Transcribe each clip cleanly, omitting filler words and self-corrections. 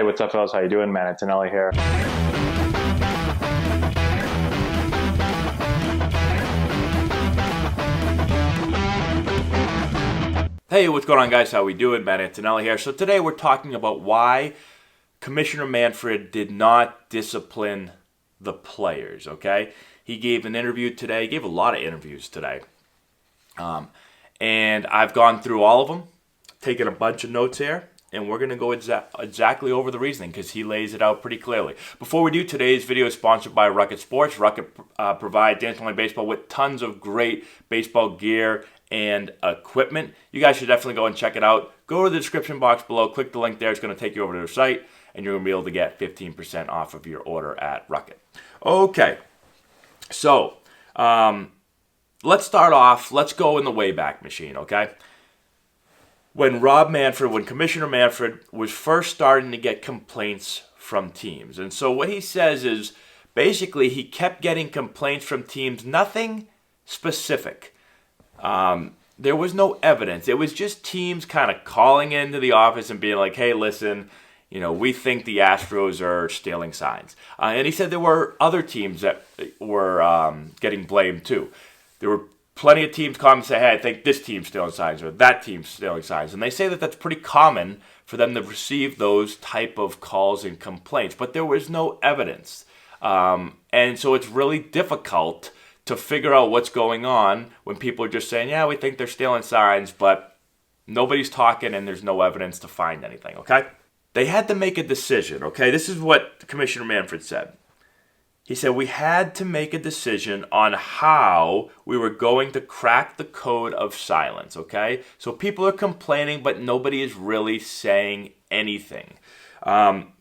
Hey, what's up, fellas? How you doing? Man, it's Anelli here. Hey, what's going on, guys? How we doing? Matt Antonelli here. So today we're talking about why Commissioner Manfred did not discipline the players, okay? He gave an interview today. He gave a lot of interviews today. And I've gone through all of them, taken a bunch of notes here, and we're going to go exactly over the reasoning because he lays it out pretty clearly. Before we do, today's video is sponsored by Rocket Sports. Rocket provides Dancing Line Baseball with tons of great baseball gear and equipment. You guys should definitely go and check it out. Go to the description box below, click the link there. It's going to take you over to their site, and you're going to be able to get 15% off of your order at Rocket. Okay, so let's start off. Let's go in the Wayback Machine, okay? When Commissioner Manfred was first starting to get complaints from teams. And so what he says is basically he kept getting complaints from teams, nothing specific. There was no evidence. It was just teams kind of calling into the office and being like, hey, listen, we think the Astros are stealing signs. And he said there were other teams that were getting blamed too. There were plenty of teams come and say, hey, I think this team's stealing signs or that team's stealing signs. And they say that that's pretty common for them to receive those type of calls and complaints. But there was no evidence. And so it's really difficult to figure out what's going on when people are just saying, yeah, we think they're stealing signs, but nobody's talking and there's no evidence to find anything, okay? They had to make a decision, okay? This is what Commissioner Manfred said. He said, we had to make a decision on how we were going to crack the code of silence, okay? So people are complaining, but nobody is really saying anything. And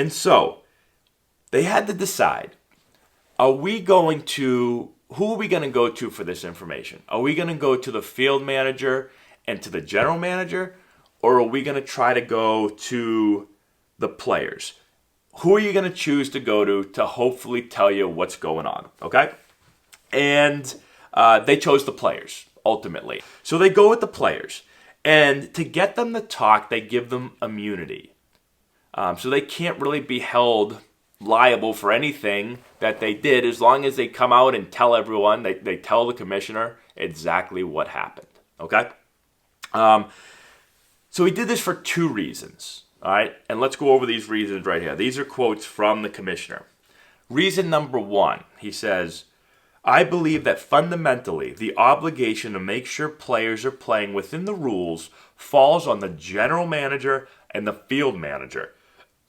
so they had to decide, who are we going to go to for this information? Are we going to go to the field manager and to the general manager, or are we going to try to go to the players? Who are you going to choose to go to hopefully tell you what's going on, okay? And they chose the players, ultimately. So they go with the players. And to get them to talk, they give them immunity. So they can't really be held liable for anything that they did as long as they come out and tell everyone, they tell the commissioner exactly what happened, okay? So he did this for two reasons. All right, and let's go over these reasons right here. These are quotes from the commissioner. Reason number one, he says, I believe that fundamentally the obligation to make sure players are playing within the rules falls on the general manager and the field manager.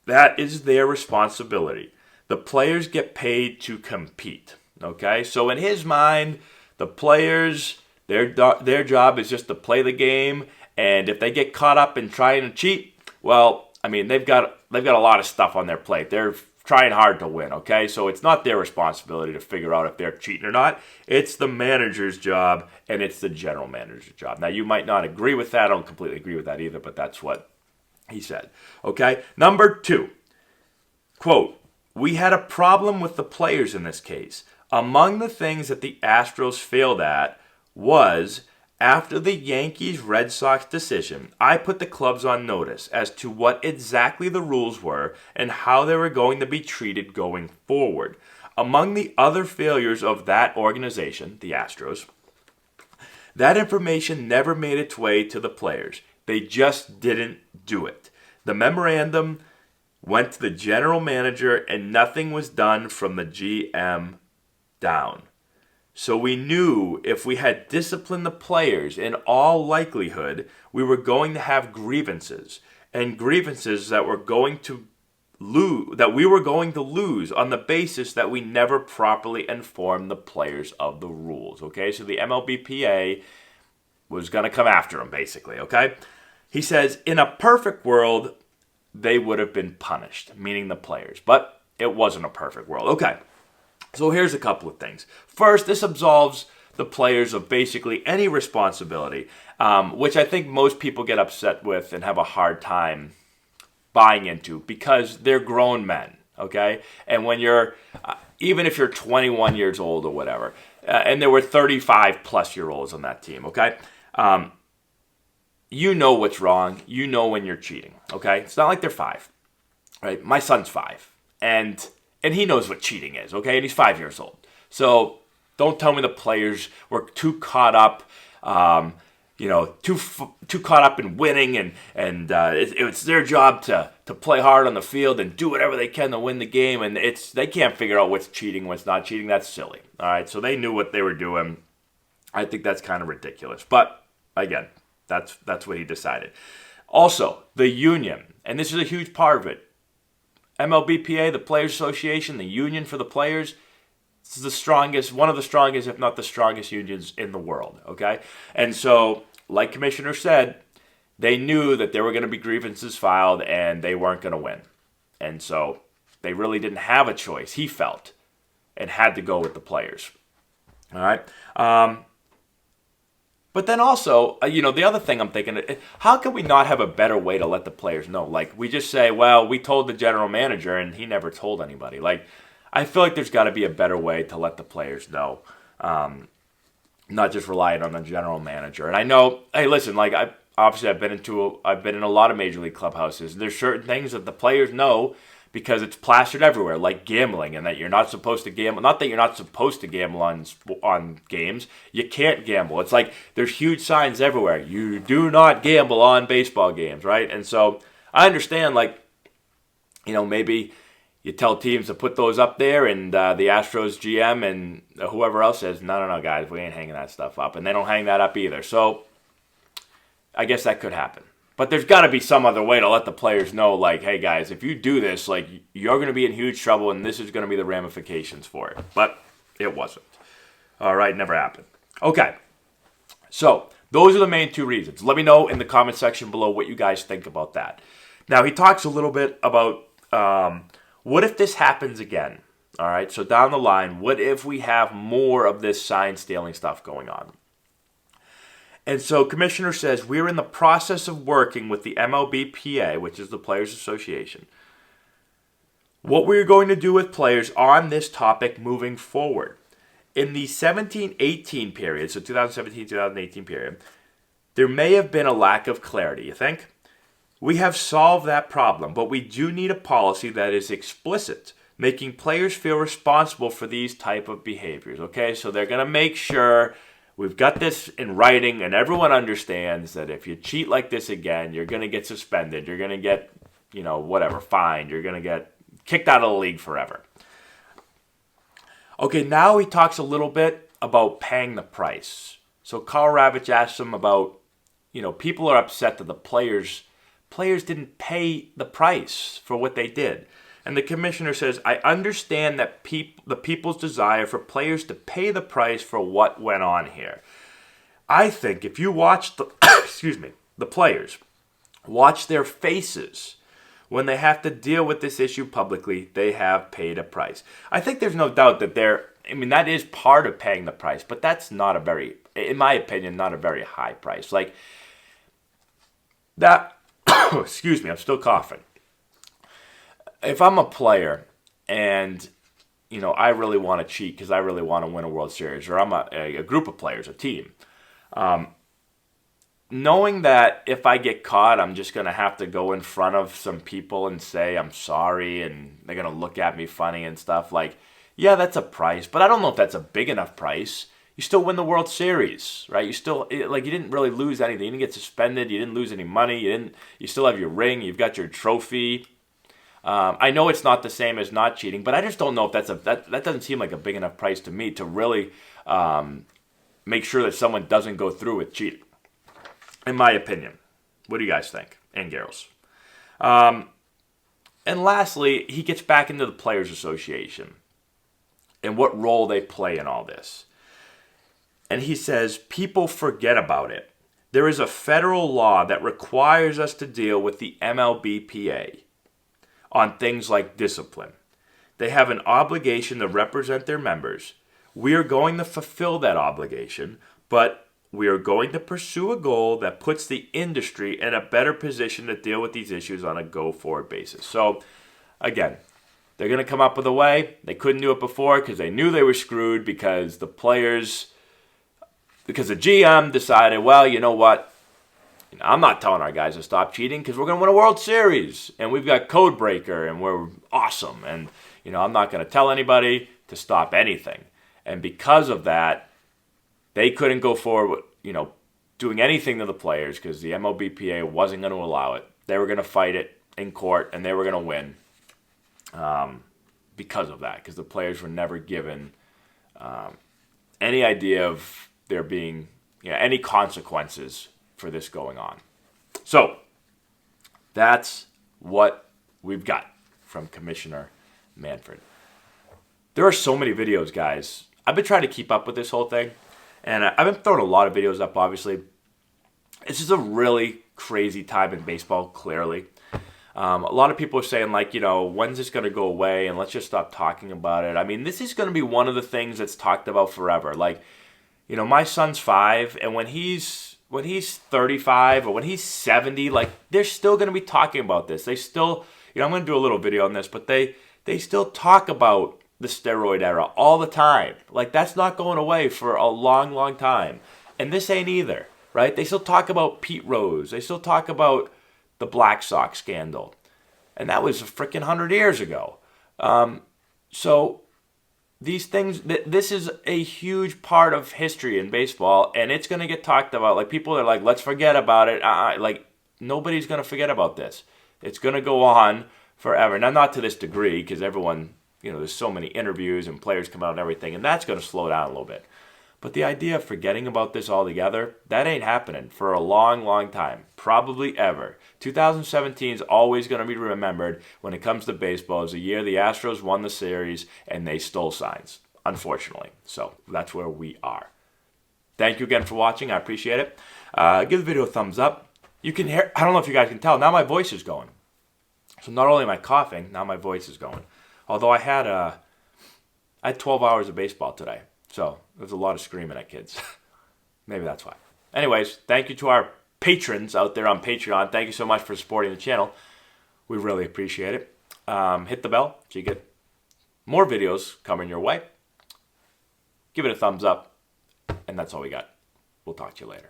That is their responsibility. The players get paid to compete. Okay, so in his mind, the players, their job is just to play the game, and if they get caught up in trying to cheat, well, I mean, they've got a lot of stuff on their plate. They're trying hard to win, okay? So it's not their responsibility to figure out if they're cheating or not. It's the manager's job, and it's the general manager's job. Now, you might not agree with that. I don't completely agree with that either, but that's what he said, okay? Number two, quote, we had a problem with the players in this case. Among the things that the Astros failed at was, after the Yankees-Red Sox decision, I put the clubs on notice as to what exactly the rules were and how they were going to be treated going forward. Among the other failures of that organization, the Astros, that information never made its way to the players. They just didn't do it. The memorandum went to the general manager and nothing was done from the GM down. So we knew if we had disciplined the players, in all likelihood, we were going to have grievances. And grievances that we were going to lose on the basis that we never properly informed the players of the rules. Okay, so the MLBPA was going to come after them, basically. Okay, he says, in a perfect world, they would have been punished, meaning the players. But it wasn't a perfect world. Okay. So here's a couple of things. First, this absolves the players of basically any responsibility, which I think most people get upset with and have a hard time buying into because they're grown men, okay? And when you're, even if you're 21 years old or whatever, and there were 35 plus year olds on that team, okay? You know what's wrong. You know when you're cheating, okay? It's not like they're 5. right? My son's 5, and he knows what cheating is, okay? And he's 5 years old. So don't tell me the players were too caught up, too caught up in winning, and it's their job to play hard on the field and do whatever they can to win the game, and they can't figure out what's cheating, what's not cheating. That's silly. All right, so they knew what they were doing. I think that's kind of ridiculous, but again, that's what he decided. Also, the union, and this is a huge part of it. MLBPA, the Players Association, the union for the players. This is the strongest, one of the strongest, if not the strongest unions in the world, okay? And so, like Commissioner said, they knew that there were going to be grievances filed and they weren't going to win. And so, they really didn't have a choice, he felt, and had to go with the players. All right? But then also, the other thing I'm thinking, how can we not have a better way to let the players know? Like, we just say, well, we told the general manager and he never told anybody. Like, I feel like there's got to be a better way to let the players know, not just relying on the general manager. And I know, hey, listen, like I've been in a lot of major league clubhouses. There's certain things that the players know because it's plastered everywhere, like gambling, and that you're not supposed to gamble. Not that you're not supposed to gamble on games. You can't gamble. It's like there's huge signs everywhere. You do not gamble on baseball games, right? And so I understand, like, maybe you tell teams to put those up there, and the Astros GM and whoever else says, no, guys, we ain't hanging that stuff up. And they don't hang that up either. So I guess that could happen. But there's got to be some other way to let the players know, like, hey, guys, if you do this, like, you're going to be in huge trouble, and this is going to be the ramifications for it. But it wasn't. All right, never happened. Okay, so those are the main 2 reasons. Let me know in the comment section below what you guys think about that. Now, he talks a little bit about what if this happens again? All right, so down the line, what if we have more of this sign stealing stuff going on? And so Commissioner says, we're in the process of working with the MLBPA, which is the Players Association, what we're going to do with players on this topic moving forward. In the 17-18 period, so 2017-2018 period, there may have been a lack of clarity, you think? We have solved that problem, but we do need a policy that is explicit, making players feel responsible for these type of behaviors, okay? So they're going to make sure we've got this in writing, and everyone understands that if you cheat like this again, you're going to get suspended. You're going to get, fined. You're going to get kicked out of the league forever. Okay, now he talks a little bit about paying the price. So Carl Ravitch asked him about, people are upset that the players didn't pay the price for what they did. And the commissioner says, I understand that the people's desire for players to pay the price for what went on here. I think if you watch the players, watch their faces when they have to deal with this issue publicly, they have paid a price. I think there's no doubt that that is part of paying the price, but that's not in my opinion, not a very high price. Like that, excuse me, I'm still coughing. If I'm a player and, I really want to cheat because I really want to win a World Series, or I'm a group of players, a team, knowing that if I get caught, I'm just going to have to go in front of some people and say I'm sorry, and they're going to look at me funny and stuff, like, yeah, that's a price, but I don't know if that's a big enough price. You still win the World Series, right? You still, you didn't really lose anything. You didn't get suspended. You didn't lose any money. You still have your ring. You've got your trophy. I know it's not the same as not cheating, but I just don't know if that doesn't seem like a big enough price to me to really make sure that someone doesn't go through with cheating, in my opinion. What do you guys think? And girls. And lastly, he gets back into the Players Association and what role they play in all this. And he says, people forget about it. There is a federal law that requires us to deal with the MLBPA on things like discipline. They have an obligation to represent their members. We are going to fulfill that obligation, but we are going to pursue a goal that puts the industry in a better position to deal with these issues on a go-forward basis. So, again, they're going to come up with a way. They couldn't do it before because they knew they were screwed because the GM decided, well, you know what? I'm not telling our guys to stop cheating because we're going to win a World Series and we've got Code Breaker and we're awesome. And, I'm not going to tell anybody to stop anything. And because of that, they couldn't go forward with, doing anything to the players because the MLBPA wasn't going to allow it. They were going to fight it in court and they were going to win because of that, because the players were never given any idea of there being any consequences for this going on. So that's what we've got from Commissioner Manfred. There are so many videos, guys. I've been trying to keep up with this whole thing, and I've been throwing a lot of videos up, obviously. It's just a really crazy time in baseball, clearly. A lot of people are saying, when's this going to go away, and let's just stop talking about it. I mean, this is going to be one of the things that's talked about forever. My son's 5, and when he's 35 or when he's 70, they're still going to be talking about this. They still, I'm going to do a little video on this, but they still talk about the steroid era all the time. That's not going away for a long, long time. And this ain't either, right? They still talk about Pete Rose. They still talk about the Black Sox scandal. And that was a freaking 100 years ago. So these things, this is a huge part of history in baseball, and it's going to get talked about. People are like, let's forget about it. Nobody's going to forget about this. It's going to go on forever. Now, not to this degree, because everyone, there's so many interviews and players come out and everything, and that's going to slow down a little bit. But the idea of forgetting about this altogether, that ain't happening for a long, long time. Probably ever. 2017 is always going to be remembered when it comes to baseball as the year the Astros won the series and they stole signs, unfortunately. So that's where we are. Thank you again for watching. I appreciate it. Give the video a thumbs up. You can hear, I don't know if you guys can tell, now my voice is going. So not only am I coughing, now my voice is going. Although I had 12 hours of baseball today. So there's a lot of screaming at kids. Maybe that's why. Anyways, thank you to our patrons out there on Patreon. Thank you so much for supporting the channel. We really appreciate it. Hit the bell so you get more videos coming your way. Give it a thumbs up. And that's all we got. We'll talk to you later.